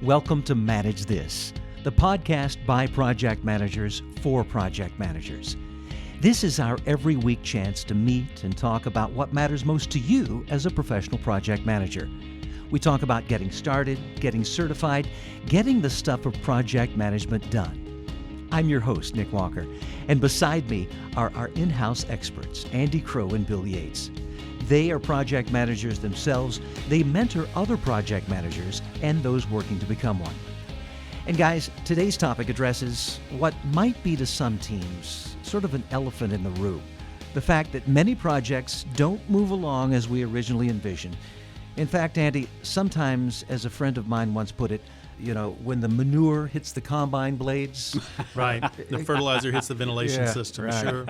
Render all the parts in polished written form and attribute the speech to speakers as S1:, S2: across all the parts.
S1: Welcome to Manage This, the podcast by project managers for project managers. This is our every week chance to meet and talk about what matters most to you as a professional project manager. We talk about getting started, getting certified, getting the stuff of project management done. I'm your host, Nick Walker, and beside me are our in-house experts, Andy Crowe and Bill Yates. They are project managers themselves. They mentor other project managers and those working to become one. And guys, today's topic addresses what might be to some teams sort of an elephant in the room. The fact that many projects don't move along as we originally envisioned. In fact, Andy, sometimes, as a friend of mine once put it, when the manure hits the combine blades.
S2: Right. The fertilizer hits the ventilation system,
S1: right.
S2: Sure.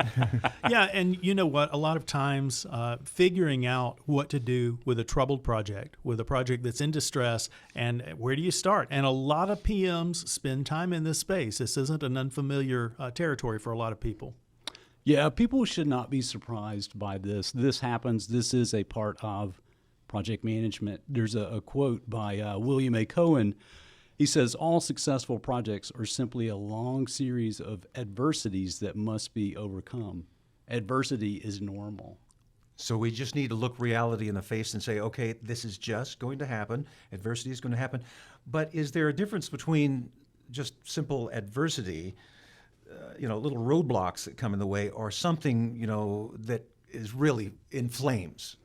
S2: Yeah, and you know what? A lot of times figuring out what to do with a troubled project, with a project that's in distress, and where do you start? And a lot of PMs spend time in this space. This isn't an unfamiliar territory for a lot of people.
S3: Yeah, people should not be surprised by this. This happens. This is a part of project management. There's a quote by William A. Cohen. He says, all successful projects are simply a long series of adversities that must be overcome. Adversity is normal.
S1: So we just need to look reality in the face and say, okay, this is just going to happen. Adversity is going to happen. But is there a difference between just simple adversity, little roadblocks that come in the way, or something, that is really in flames?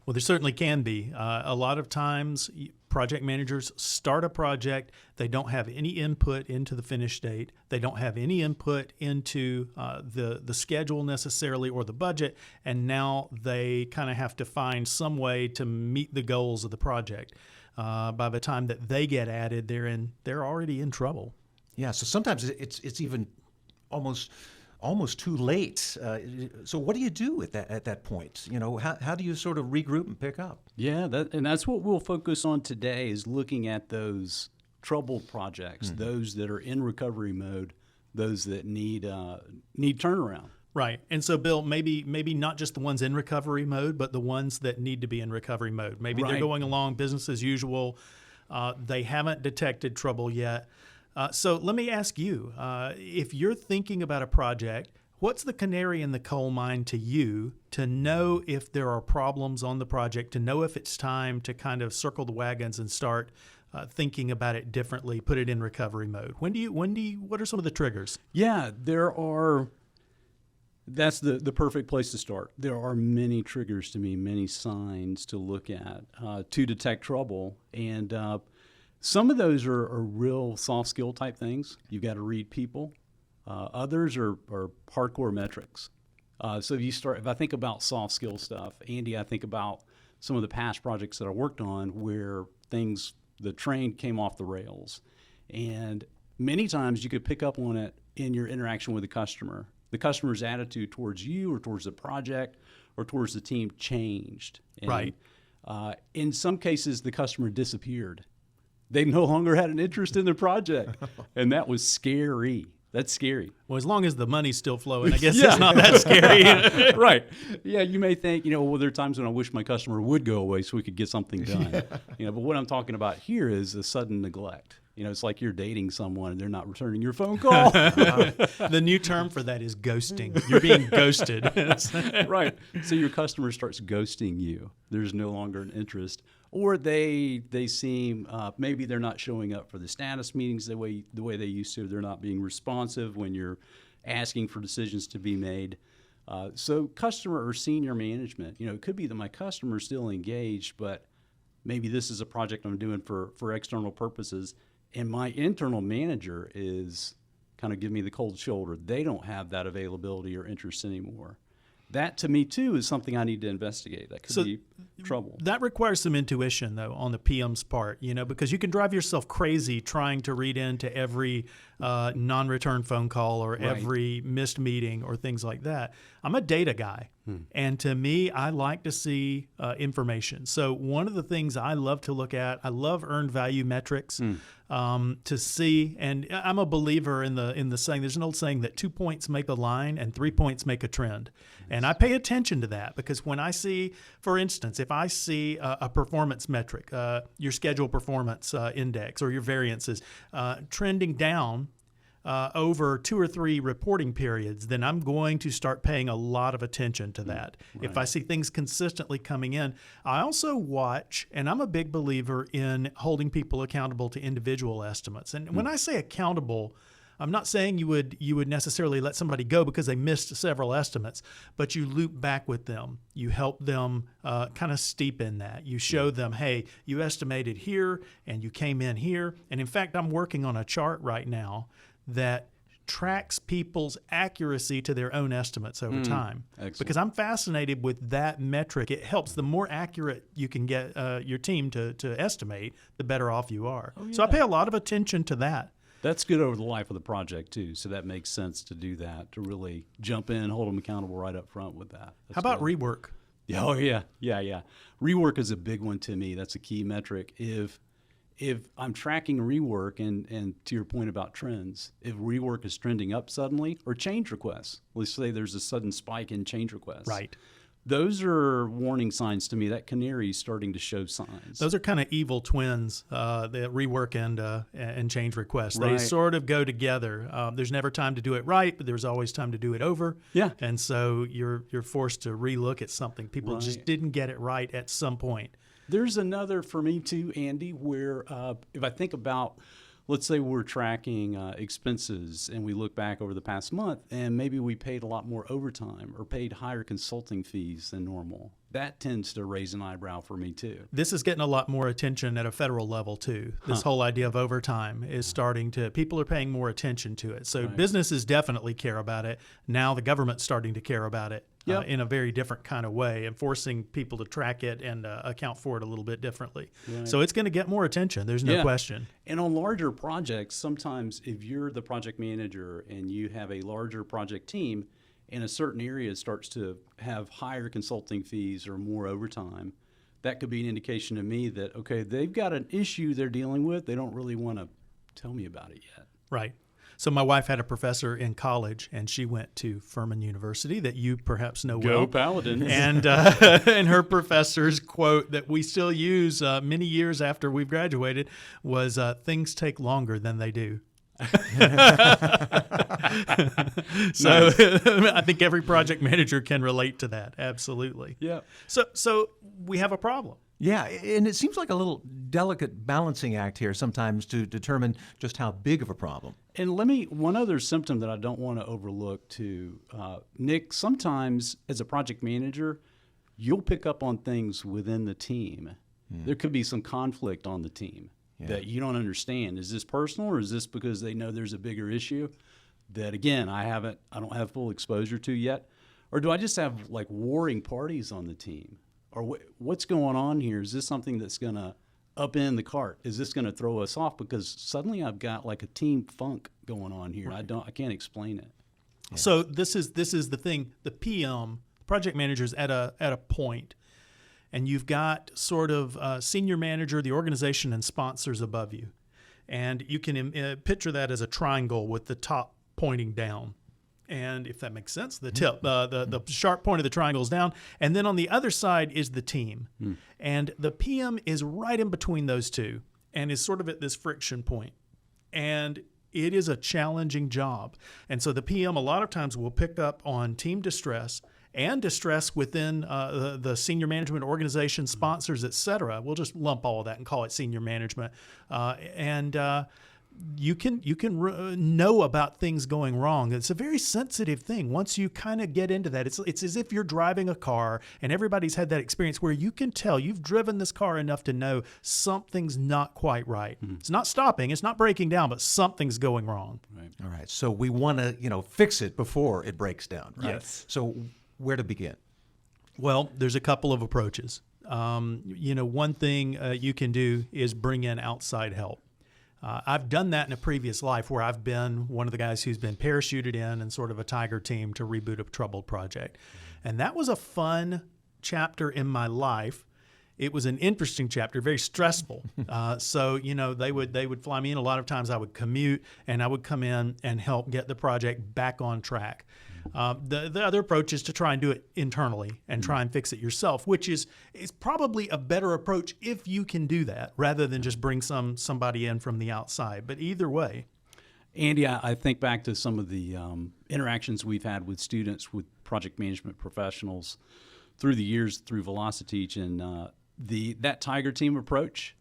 S2: Well, there certainly can be. A lot of times, project managers start a project. They don't have any input into the finish date. They don't have any input into the schedule necessarily or the budget. And now they kind of have to find some way to meet the goals of the project. By the time that they get added, they're already in trouble.
S1: Yeah. So sometimes it's even almost too late. So what do you do at that point? How do you sort of regroup and pick up?
S3: Yeah, that's what we'll focus on today, is looking at those troubled projects, those that are in recovery mode, those that need turnaround.
S2: Right. And so, Bill, maybe not just the ones in recovery mode, but the ones that need to be in recovery mode. Maybe They're going along business as usual. They haven't detected trouble yet. So let me ask you, if you're thinking about a project, what's the canary in the coal mine to you to know if there are problems on the project, to know if it's time to kind of circle the wagons and start thinking about it differently, put it in recovery mode? What are some of the triggers?
S3: Yeah, that's the perfect place to start. There are many triggers to me, many signs to look at to detect trouble. And some of those are real soft skill type things. You've got to read people. Others are hardcore metrics. So if I think about soft skill stuff, Andy, I think about some of the past projects that I worked on where the train came off the rails. And many times you could pick up on it in your interaction with the customer. The customer's attitude towards you or towards the project or towards the team changed. And,
S2: right.
S3: In some cases, the customer disappeared. They no longer had an interest in the project. And that was scary. That's scary.
S2: Well, as long as the money's still flowing, I guess it's not that scary.
S3: Right. Yeah, you may think, there are times when I wish my customer would go away so we could get something done. But what I'm talking about here is a sudden neglect. It's like you're dating someone and they're not returning your phone call.
S2: The new term for that is ghosting. You're being ghosted.
S3: Right. So your customer starts ghosting you. There's no longer an interest. Or they seem, maybe they're not showing up for the status meetings the way they used to. They're not being responsive when you're asking for decisions to be made. So customer or senior management, it could be that my customer's still engaged, but maybe this is a project I'm doing for external purposes. And my internal manager is kind of giving me the cold shoulder. They don't have that availability or interest anymore. That, to me, too, is something I need to investigate. That could be trouble.
S2: That requires some intuition, though, on the PM's part, because you can drive yourself crazy trying to read into every non-return phone call or every missed meeting or things like that. I'm a data guy, and to me, I like to see information. So one of the things I love to look at, I love earned value metrics to see, and I'm a believer in the saying. There's an old saying that 2 points make a line and 3 points make a trend, and I pay attention to that because when I see, for instance, instance, if I see a performance metric, your schedule performance index or your variances trending down over 2 or 3 reporting periods, then I'm going to start paying a lot of attention to that. Right. If I see things consistently coming in, I also watch, and I'm a big believer in holding people accountable to individual estimates. And when I say accountable, I'm not saying you would necessarily let somebody go because they missed several estimates, but you loop back with them. You help them kind of steep in that. You show them, hey, you estimated here and you came in here. And in fact, I'm working on a chart right now that tracks people's accuracy to their own estimates over time. Excellent. Because I'm fascinated with that metric. It helps. The more accurate you can get your team to estimate, the better off you are. Oh, yeah. So I pay a lot of attention to that.
S3: That's good over the life of the project, too. So that makes sense to do that, to really jump in, hold them accountable right up front with that. That's
S2: How about
S3: good.
S2: rework?
S3: Yeah, oh, yeah. Rework is a big one to me. That's a key metric. If I'm tracking rework, and to your point about trends, if rework is trending up suddenly, or change requests, let's say there's a sudden spike in change requests.
S2: Right.
S3: Those are warning signs to me. That canary is starting to show signs.
S2: Those are kind of evil twins, the rework and change requests. Right. They sort of go together. There's never time to do it right, but there's always time to do it over. Yeah. And so you're forced to relook at something. People just didn't get it right at some point.
S3: There's another for me too, Andy, where if I think about, let's say we're tracking expenses and we look back over the past month and maybe we paid a lot more overtime or paid higher consulting fees than normal. That tends to raise an eyebrow for me too.
S2: This is getting a lot more attention at a federal level too. This whole idea of overtime is starting to, people are paying more attention to it. So businesses definitely care about it. Now the government's starting to care about it. In a very different kind of way, and forcing people to track it and account for it a little bit differently. Right. So it's going to get more attention. There's no question.
S3: And on larger projects, sometimes if you're the project manager and you have a larger project team and a certain area starts to have higher consulting fees or more overtime, that could be an indication to me that, okay, they've got an issue they're dealing with. They don't really want to tell me about it yet.
S2: Right. So my wife had a professor in college, and she went to Furman University that you perhaps know well.
S3: Go Paladins.
S2: And and her professor's quote that we still use many years after we've graduated was, things take longer than they do. So I think every project manager can relate to that. Absolutely. Yeah. So we have a problem.
S1: Yeah, and it seems like a little delicate balancing act here sometimes to determine just how big of a problem.
S3: And one other symptom that I don't want to overlook too, Nick, sometimes as a project manager, you'll pick up on things within the team. There could be some conflict on the team that you don't understand. Is this personal, or is this because they know there's a bigger issue that, again, I don't have full exposure to yet? Or do I just have like warring parties on the team? Or what's going on here? Is this something that's going to upend the cart? Is this going to throw us off? Because suddenly I've got like a team funk going on here. Right. I can't explain it.
S2: Yeah. So this is the thing. The PM, project manager's at a point, and you've got sort of senior manager, the organization, and sponsors above you, and you can picture that as a triangle with the top pointing down. And if that makes sense, the tip, the sharp point of the triangle is down. And then on the other side is the team. And the PM is right in between those two and is sort of at this friction point. And it is a challenging job. And so the PM a lot of times will pick up on team distress and distress within the senior management organization, sponsors, et cetera. We'll just lump all of that and call it senior management. You can know about things going wrong. It's a very sensitive thing. Once you kind of get into that, it's as if you're driving a car, and everybody's had that experience where you can tell you've driven this car enough to know something's not quite right. It's not stopping, it's not breaking down, but something's going wrong.
S3: Right.
S1: All right. So we want to fix it before it breaks down. Right?
S2: Yes.
S1: So where to begin?
S2: Well, there's a couple of approaches. One thing you can do is bring in outside help. I've done that in a previous life where I've been one of the guys who's been parachuted in sort of a tiger team to reboot a troubled project. And that was a fun chapter in my life. It was an interesting chapter, very stressful. So they would fly me in. A lot of times I would commute, and I would come in and help get the project back on track. The other approach is to try and do it internally and try and fix it yourself, which is probably a better approach if you can do that, rather than just bring somebody in from the outside. But either way.
S3: Andy, I think back to some of the interactions we've had with students, with project management professionals through the years, through Velociteach, and that Tiger Team approach.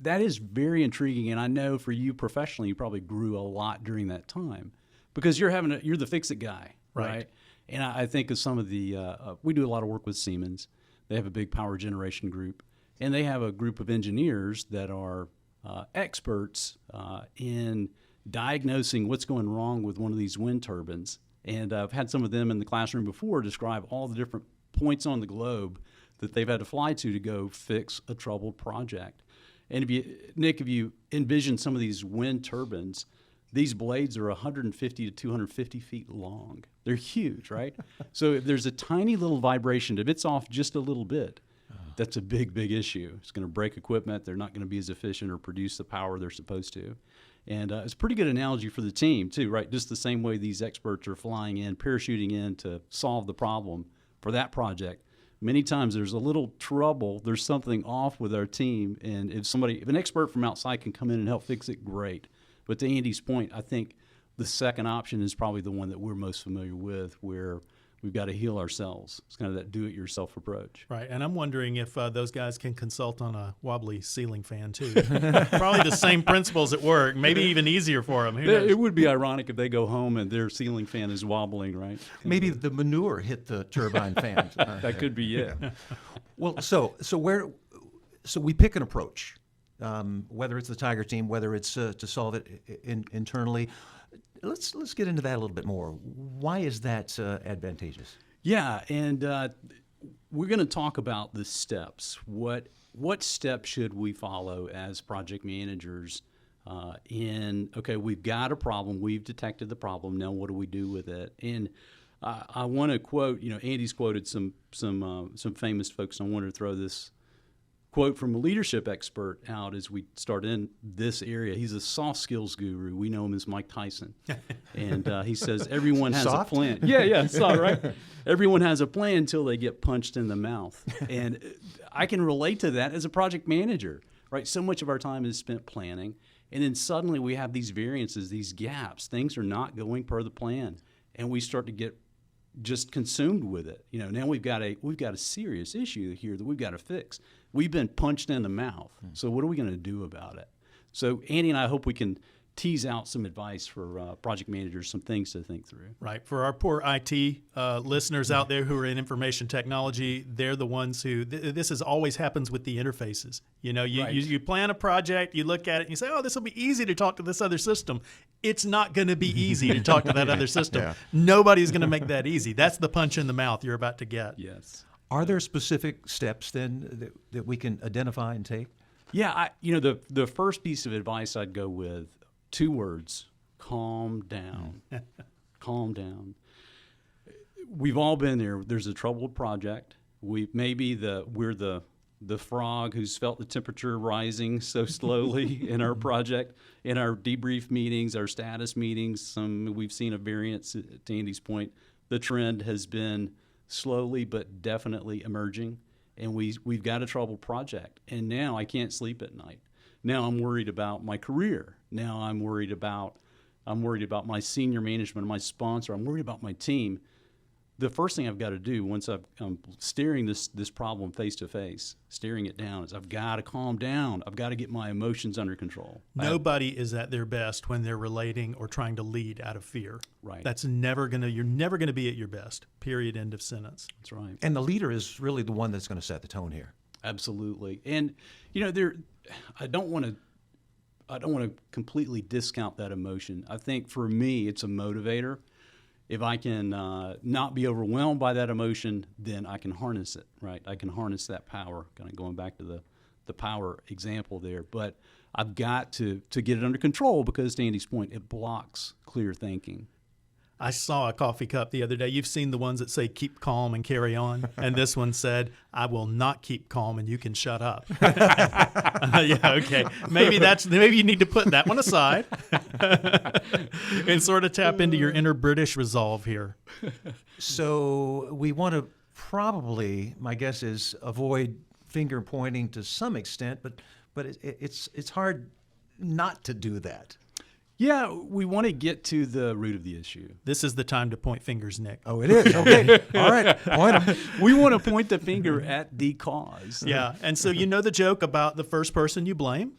S3: That is very intriguing, and I know for you professionally, you probably grew a lot during that time because you're the fix-it guy, right? And I think of some of the we do a lot of work with Siemens. They have a big power generation group, and they have a group of engineers that are experts in diagnosing what's going wrong with one of these wind turbines. And I've had some of them in the classroom before describe all the different points on the globe that they've had to fly to go fix a troubled project. And if you envision some of these wind turbines, these blades are 150 to 250 feet long. They're huge, right? So if there's a tiny little vibration, if it's off just a little bit, that's a big, big issue. It's going to break equipment. They're not going to be as efficient or produce the power they're supposed to. And it's a pretty good analogy for the team, too, right? Just the same way these experts are flying in, parachuting in to solve the problem for that project. Many times there's a little trouble, there's something off with our team, and if an expert from outside can come in and help fix it, great. But to Andy's point, I think the second option is probably the one that we're most familiar with, where we've got to heal ourselves. It's kind of that do-it-yourself approach.
S2: Right, and I'm wondering if those guys can consult on a wobbly ceiling fan, too. Probably the same principles at work, maybe even easier for them.
S3: It would be ironic if they go home and their ceiling fan is wobbling, right?
S1: Maybe the manure hit the turbine fans.
S3: That could be it.
S1: Well, so we pick an approach, whether it's the Tiger Team, whether it's to solve it internally. Let's get into that a little bit more. Why is that advantageous?
S3: Yeah, and we're going to talk about the steps. What steps should we follow as project managers we've got a problem, we've detected the problem, now what do we do with it? And I want to quote, Andy's quoted some famous folks, and I wanted to throw this quote from a leadership expert out as we start in this area. He's a soft skills guru. We know him as Mike Tyson. And he says, everyone has a plan. Yeah, soft, right? Everyone has a plan until they get punched in the mouth. And I can relate to that as a project manager, right? So much of our time is spent planning. And then suddenly we have these variances, these gaps. Things are not going per the plan. And we start to get just consumed with it. Now we've got a serious issue here that we've got to fix. We've been punched in the mouth. So what are we going to do about it? So Andy and I hope we can tease out some advice for project managers, some things to think through.
S2: Right. For our poor IT listeners out there who are in information technology, they're the ones who this always happens with the interfaces. You plan a project, you look at it, and you say, "Oh, this will be easy to talk to this other system." It's not going to be easy to talk to that other system. Yeah. Nobody's going to make that easy. That's the punch in the mouth you're about to get.
S3: Yes.
S1: Are there specific steps then that we can identify and take?
S3: Yeah. The first piece of advice I'd go with, 2 words: calm down. Calm down. We've all been there. There's a troubled project. We're the frog who's felt the temperature rising so slowly in our project. In our debrief meetings, our status meetings, we've seen a variance. To Andy's point, the trend has been slowly but definitely emerging, and we've got a troubled project. And now I can't sleep at night. Now I'm worried about my career. Now I'm worried about my senior management, my sponsor. I'm worried about my team. The first thing I've got to do once I'm staring this problem face to face, staring it down, is I've got to calm down. I've got to get my emotions under control.
S2: Nobody is at their best when they're relating or trying to lead out of fear.
S3: Right.
S2: You're never gonna be at your best. Period. End of sentence.
S3: That's right.
S1: And the leader is really the one that's going to set the tone here.
S3: Absolutely. And I don't want to completely discount that emotion. I think for me, it's a motivator. If I can not be overwhelmed by that emotion, then I can harness it, right? I can harness that power, kind of going back to the power example there. But I've got to get it under control because, to Andy's point, it blocks clear thinking.
S2: I saw a coffee cup the other day. You've seen the ones that say keep calm and carry on. And this one said, I will not keep calm and you can shut up. Yeah, okay. Maybe you need to put that one aside and sort of tap into your inner British resolve here.
S1: So we want to probably, my guess is, avoid finger pointing to some extent, but it's hard not to do that.
S3: Yeah, we want to get to the root of the issue.
S2: This is the time to point fingers, Nick.
S1: Oh, it is? Okay. All right. Point 'em.
S3: We want to point the finger at the cause.
S2: Yeah, and so you know the joke about the first person you blame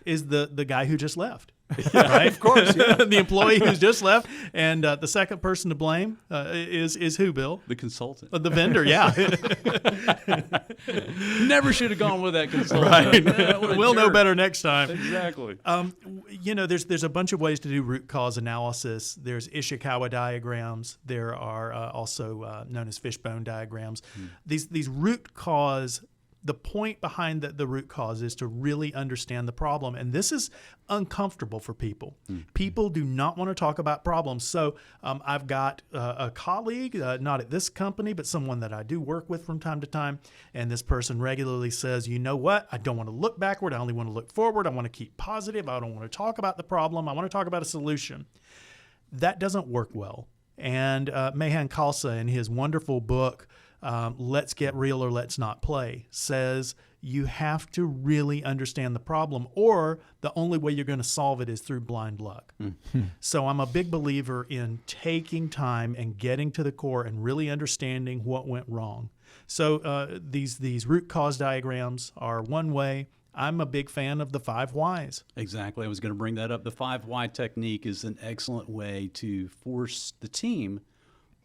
S2: is the guy who just left. Right?
S1: Of course. Yeah.
S2: The employee who's just left. And the second person to blame is who, Bill?
S3: The consultant.
S2: The vendor, yeah.
S3: Never should have gone with that consultant.
S2: Right. We'll know better next time.
S3: Exactly.
S2: There's a bunch of ways to do root cause analysis. There's Ishikawa diagrams. There are also known as fishbone diagrams. These root cause, the point behind the root cause is to really understand the problem. And this is uncomfortable for people. People do not want to talk about problems. So I've got a colleague, not at this company, but someone that I do work with from time to time. And this person regularly says, you know what? I don't want to look backward. I only want to look forward. I want to keep positive. I don't want to talk about the problem. I want to talk about a solution. That doesn't work well. And Mehan Khalsa, in his wonderful book, Let's Get Real or Let's Not Play, says you have to really understand the problem, or the only way you're going to solve it is through blind luck. So I'm a big believer in taking time and getting to the core and really understanding what went wrong. So these root cause diagrams are one way. I'm a big fan of the 5 whys.
S3: Exactly. I was going to bring that up. The 5 why technique is an excellent way to force the team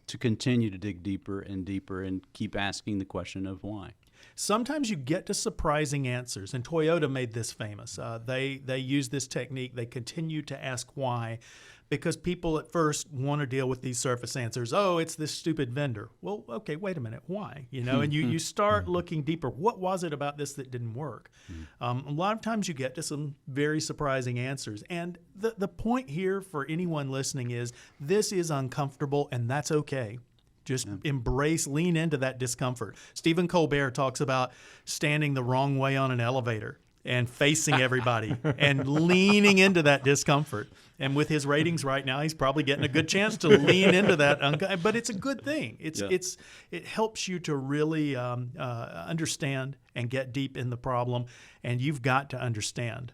S3: to continue to dig deeper and deeper and keep asking the question of why.
S2: Sometimes you get to surprising answers, and Toyota made this famous. They use this technique. They continue to ask why, because people at first want to deal with these surface answers. Oh, it's this stupid vendor. Well, okay, wait a minute. Why? And you start looking deeper. What was it about this that didn't work? A lot of times you get to some very surprising answers. And the point here for anyone listening is this is uncomfortable, and that's okay. Just embrace, lean into that discomfort. Stephen Colbert talks about standing the wrong way on an elevator and facing everybody and leaning into that discomfort. And with his ratings right now, he's probably getting a good chance to lean into that. But it's a good thing. It helps you to really understand and get deep in the problem. And you've got to understand.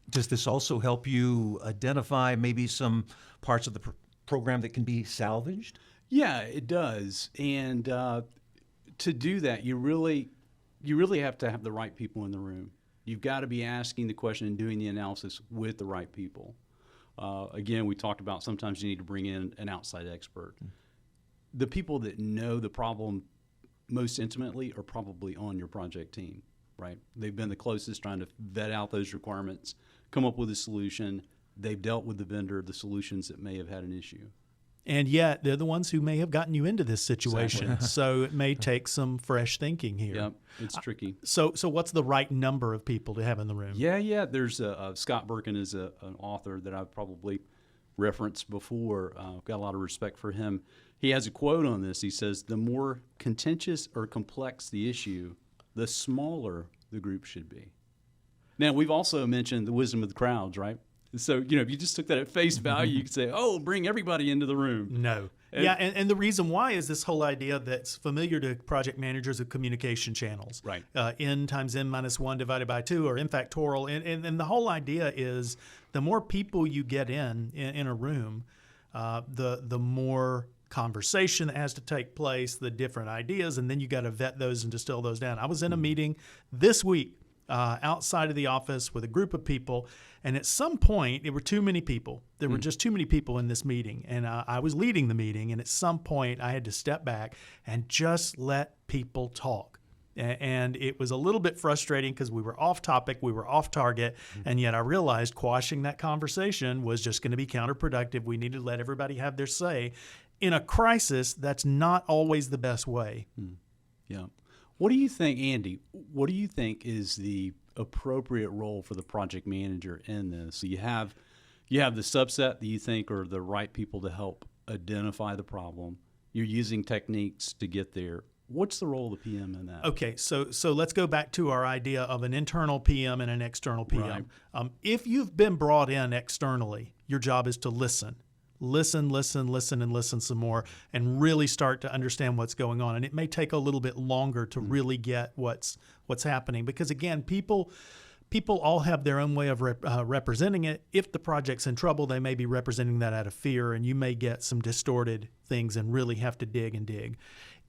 S1: Does this also help you identify maybe some parts of the program that can be salvaged?
S3: Yeah, it does. And to do that, you really have to have the right people in the room. You've got to be asking the question and doing the analysis with the right people. Again, we talked about sometimes you need to bring in an outside expert. The people that know the problem most intimately are probably on your project team, right? They've been the closest trying to vet out those requirements, come up with a solution. They've dealt with the vendor, the solutions that may have had an issue.
S2: And yet, they're the ones who may have gotten you into this situation. Exactly. So it may take some fresh thinking here.
S3: Yep, it's tricky.
S2: So what's the right number of people to have in the room?
S3: Yeah. There's Scott Birkin is an author that I've probably referenced before. I've got a lot of respect for him. He has a quote on this. He says, the more contentious or complex the issue, the smaller the group should be. Now, we've also mentioned the wisdom of the crowds, right? So, if you just took that at face value, you could say, oh, bring everybody into the room.
S2: No. And the reason why is this whole idea that's familiar to project managers of communication channels.
S3: Right.
S2: N times N minus 1 divided by 2, or n factorial. And the whole idea is the more people you get in a room, the more conversation that has to take place, the different ideas, and then you got to vet those and distill those down. I was in a meeting this week outside of the office with a group of people, and at some point, there were too many people. There were just too many people in this meeting, and I was leading the meeting, and at some point, I had to step back and just let people talk. And it was a little bit frustrating because we were off topic, we were off target, and yet I realized quashing that conversation was just going to be counterproductive. We needed to let everybody have their say. In a crisis, that's not always the best way.
S3: Yeah. What do you think, Andy, what do you think is the appropriate role for the project manager in this? So you have the subset that you think are the right people to help identify the problem. You're using techniques to get there. What's the role of the PM in that?
S2: Okay, so let's go back to our idea of an internal PM and an external PM.
S3: Right.
S2: If you've been brought in externally, your job is to listen and listen some more and really start to understand what's going on. And it may take a little bit longer to really get what's happening, because again, people all have their own way of representing it. If the project's in trouble, they may be representing that out of fear, and you may get some distorted things and really have to dig.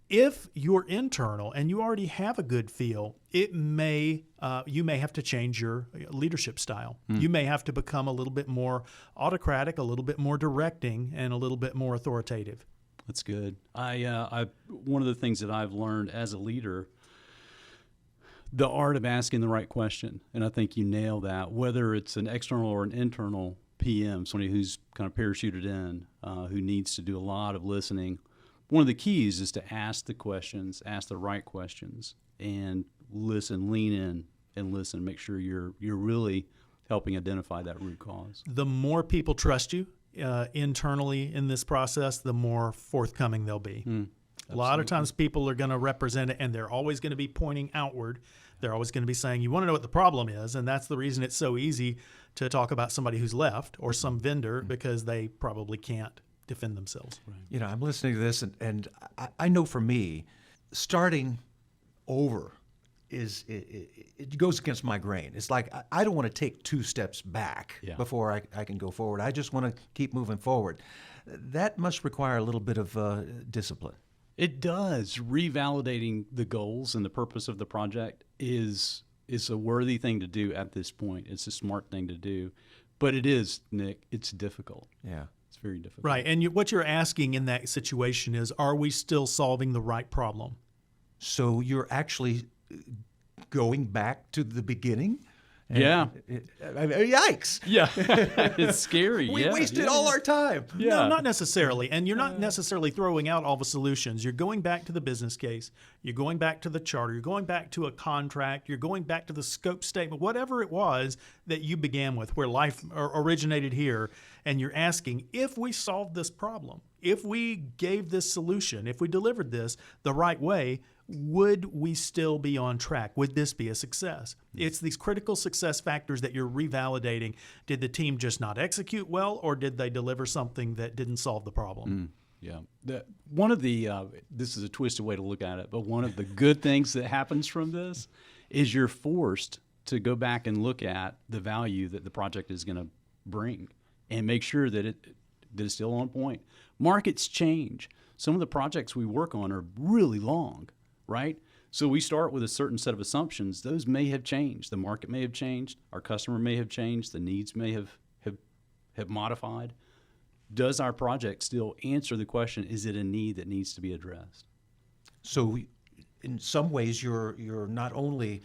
S2: If you're internal and you already have a good feel, you may have to change your leadership style. You may have to become a little bit more autocratic, a little bit more directing, and a little bit more authoritative.
S3: That's good. One of the things that I've learned as a leader, the art of asking the right question, and I think you nail that. Whether it's an external or an internal PM, somebody who's kind of parachuted in, who needs to do a lot of listening. One of the keys is to ask the questions, ask the right questions, and listen, lean in and listen. Make sure you're really helping identify that root cause.
S2: The more people trust you internally in this process, the more forthcoming they'll be. A lot of times people are going to represent it, and they're always going to be pointing outward. They're always going to be saying, you want to know what the problem is, and that's the reason it's so easy to talk about somebody who's left or some vendor, because they probably can't defend themselves.
S3: Right.
S1: You know, I'm listening to this, and I know for me, starting over it goes against my grain. It's like I don't want to take 2 steps back before I can go forward. I just want to keep moving forward. That must require a little bit of discipline.
S3: It does. Revalidating the goals and the purpose of the project is a worthy thing to do at this point. It's a smart thing to do. But it is, Nick, it's difficult.
S1: Yeah.
S3: It's very difficult.
S2: Right. And what you're asking in that situation is, are we still solving the right problem?
S1: So you're actually going back to the beginning?
S3: Yeah.
S1: Yikes.
S3: Yeah. It's scary.
S1: We wasted all our time.
S3: Yeah.
S2: No, not necessarily. And you're not necessarily throwing out all the solutions. You're going back to the business case. You're going back to the charter. You're going back to a contract. You're going back to the scope statement, whatever it was that you began with, where life originated here. And you're asking, if we solved this problem, if we gave this solution, if we delivered this the right way, would we still be on track? Would this be a success? It's these critical success factors that you're revalidating. Did the team just not execute well, or did they deliver something that didn't solve the problem?
S3: Yeah. One of the, this is a twisted way to look at it, but one of the good things that happens from this is you're forced to go back and look at the value that the project is going to bring and make sure that it's still on point. Markets change. Some of the projects we work on are really long, right? So we start with a certain set of assumptions. Those may have changed. The market may have changed. Our customer may have changed. The needs may have modified. Does our project still answer the question, is it a need that needs to be addressed?
S1: So in some ways, you're not only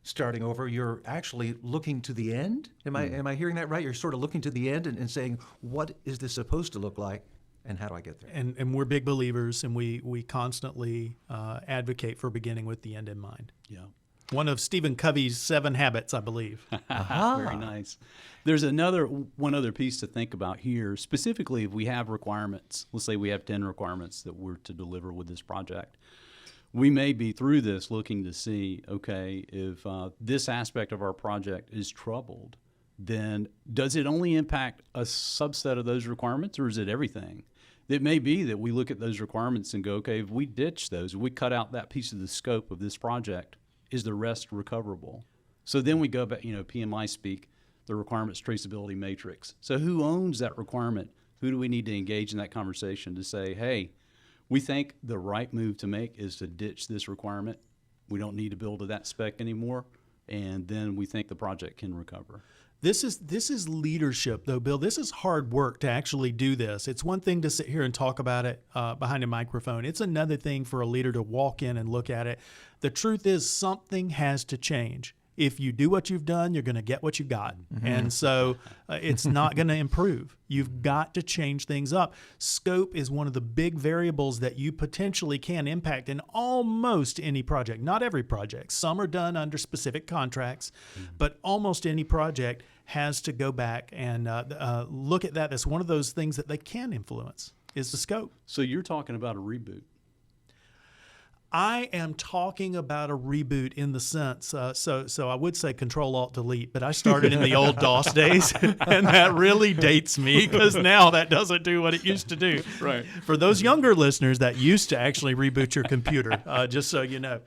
S1: starting over, you're actually looking to the end? Am I hearing that right? You're sort of looking to the end and saying, what is this supposed to look like, and how do I get there?
S2: And we're big believers, and we constantly advocate for beginning with the end in mind.
S3: Yeah.
S2: One of Stephen Covey's 7 habits, I believe.
S3: Very nice. There's one other piece to think about here. Specifically, if we have requirements, let's say we have 10 requirements that we're to deliver with this project, we may be through this looking to see, okay, if this aspect of our project is troubled, then does it only impact a subset of those requirements, or is it everything? It may be that we look at those requirements and go, okay, if we ditch those, if we cut out that piece of the scope of this project, is the rest recoverable? So then we go back, PMI speak, the requirements traceability matrix. So who owns that requirement? Who do we need to engage in that conversation to say, hey, we think the right move to make is to ditch this requirement. We don't need to build to that spec anymore. And then we think the project can recover.
S2: This is leadership, though, Bill. This is hard work to actually do this. It's one thing to sit here and talk about it behind a microphone. It's another thing for a leader to walk in and look at it. The truth is, something has to change. If you do what you've done, you're going to get what you got. Mm-hmm. And so it's not going to improve. You've got to change things up. Scope is one of the big variables that you potentially can impact in almost any project. Not every project. Some are done under specific contracts, but almost any project has to go back and look at that as one of those things that they can influence. is the scope.
S3: So you're talking about a reboot.
S2: I am talking about a reboot in the sense, so I would say Control-Alt-Delete, but I started in the old DOS days, and that really dates me because now that doesn't do what it used to do.
S3: Right.
S2: For those younger listeners, that used to actually reboot your computer, just so you know.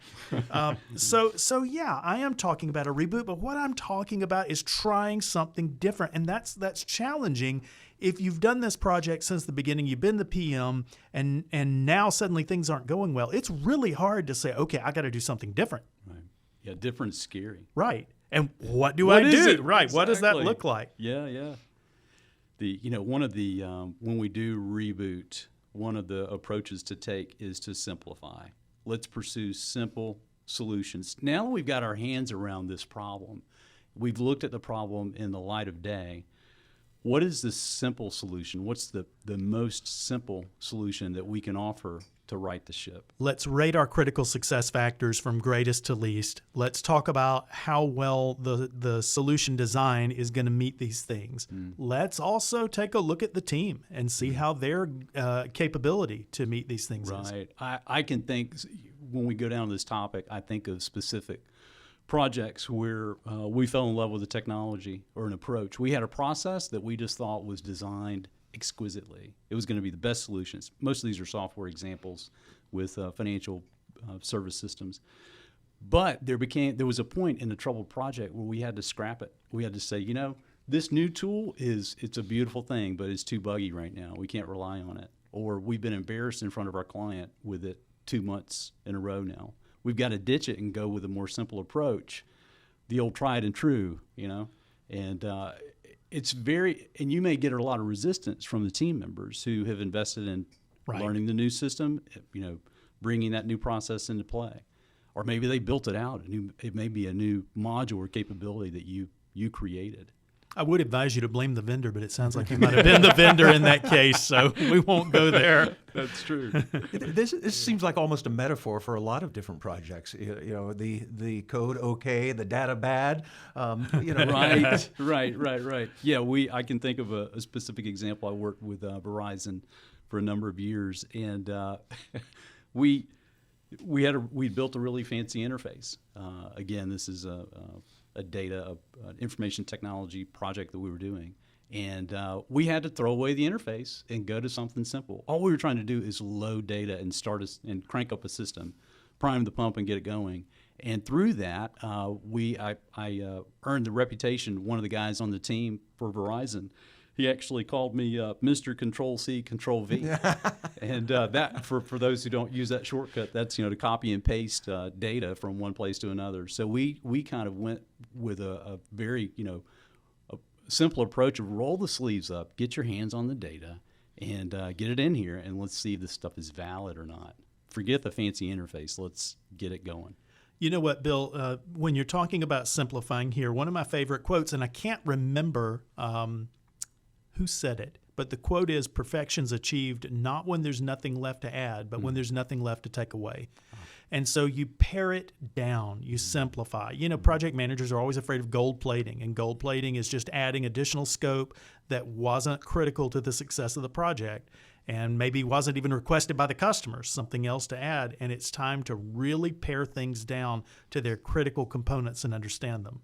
S2: So yeah, I am talking about a reboot, but what I'm talking about is trying something different, and that's challenging. If you've done this project since the beginning, you've been the PM, and now suddenly things aren't going well, it's really hard to say, okay, I got to do something different.
S3: Right. Yeah, different's scary.
S2: Right. And what do I do?
S3: It?
S2: Right.
S3: Exactly.
S2: What does that look like?
S3: Yeah. One of the when we do reboot, one of the approaches to take is to simplify. Let's pursue simple solutions. Now that we've got our hands around this problem, we've looked at the problem in the light of day. What is the simple solution? What's the most simple solution that we can offer to right the ship?
S2: Let's rate our critical success factors from greatest to least. Let's talk about how well the solution design is going to meet these things. Let's also take a look at the team and see how their capability to meet these things is.
S3: Right. I can think, when we go down this topic, I think of specific projects where we fell in love with the technology or an approach. We had a process that we just thought was designed exquisitely. It was going to be the best solutions. Most of these are software examples with financial service systems. But there was a point in the troubled project where we had to scrap it. We had to say, this new tool it's a beautiful thing, but it's too buggy right now. We can't rely on it. Or we've been embarrassed in front of our client with it 2 months in a row now. We've got to ditch it and go with a more simple approach, the old tried and true, and it's and you may get a lot of resistance from the team members who have invested in learning the new system, bringing that new process into play, or maybe they built it out. It may be a new module or capability that you created.
S2: I would advise you to blame the vendor, but it sounds like you might have been the vendor in that case, so we won't go there.
S3: That's true.
S1: This seems like almost a metaphor for a lot of different projects. The code okay, the data bad.
S3: Right. Yeah, I can think of a specific example. I worked with Verizon for a number of years, and we built a really fancy interface. Again, this is an information technology project that we were doing. And we had to throw away the interface and go to something simple. All we were trying to do is load data and and crank up a system, prime the pump and get it going. And through that, I earned the reputation, one of the guys on the team for Verizon, he actually called me Mr. Control-C, Control-V. And that, for those who don't use that shortcut, that's to copy and paste data from one place to another. So we kind of went with a very a simple approach of roll the sleeves up, get your hands on the data, and get it in here, and let's see if this stuff is valid or not. Forget the fancy interface. Let's get it going.
S2: You know what, Bill? When you're talking about simplifying here, one of my favorite quotes, and I can't remember who said it, but the quote is, "Perfection's achieved not when there's nothing left to add, but when there's nothing left to take away." And so you pare it down, you simplify. Project managers are always afraid of gold plating, and gold plating is just adding additional scope that wasn't critical to the success of the project and maybe wasn't even requested by the customers, something else to add. And it's time to really pare things down to their critical components and understand them.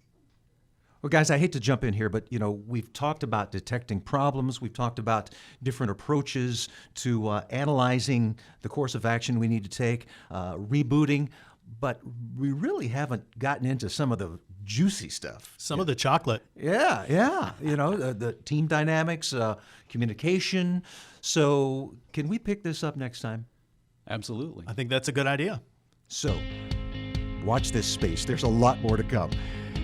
S1: Well, guys, I hate to jump in here, but we've talked about detecting problems. We've talked about different approaches to analyzing the course of action we need to take, rebooting, but we really haven't gotten into some of the juicy stuff.
S2: Some of the chocolate.
S1: Yeah. The team dynamics, communication. So can we pick this up next time?
S3: Absolutely.
S2: I think that's a good idea.
S1: So watch this space. There's a lot more to come.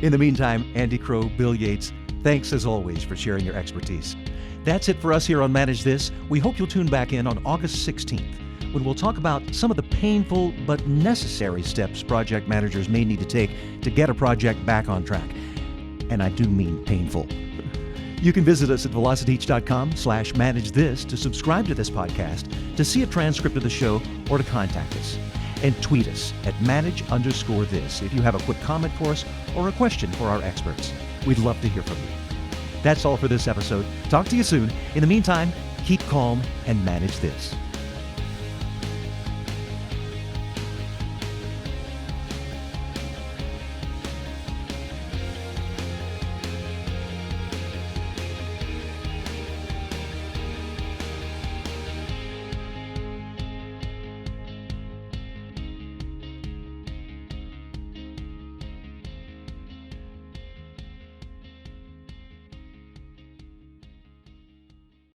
S1: In the meantime, Andy Crowe, Bill Yates, thanks as always for sharing your expertise. That's it for us here on Manage This. We hope you'll tune back in on August 16th when we'll talk about some of the painful but necessary steps project managers may need to take to get a project back on track. And I do mean painful. You can visit us at velociteach.com/manage this to subscribe to this podcast, to see a transcript of the show, or to contact us. And tweet us at manage_this if you have a quick comment for us or a question for our experts. We'd love to hear from you. That's all for this episode. Talk to you soon. In the meantime, Keep calm and manage this.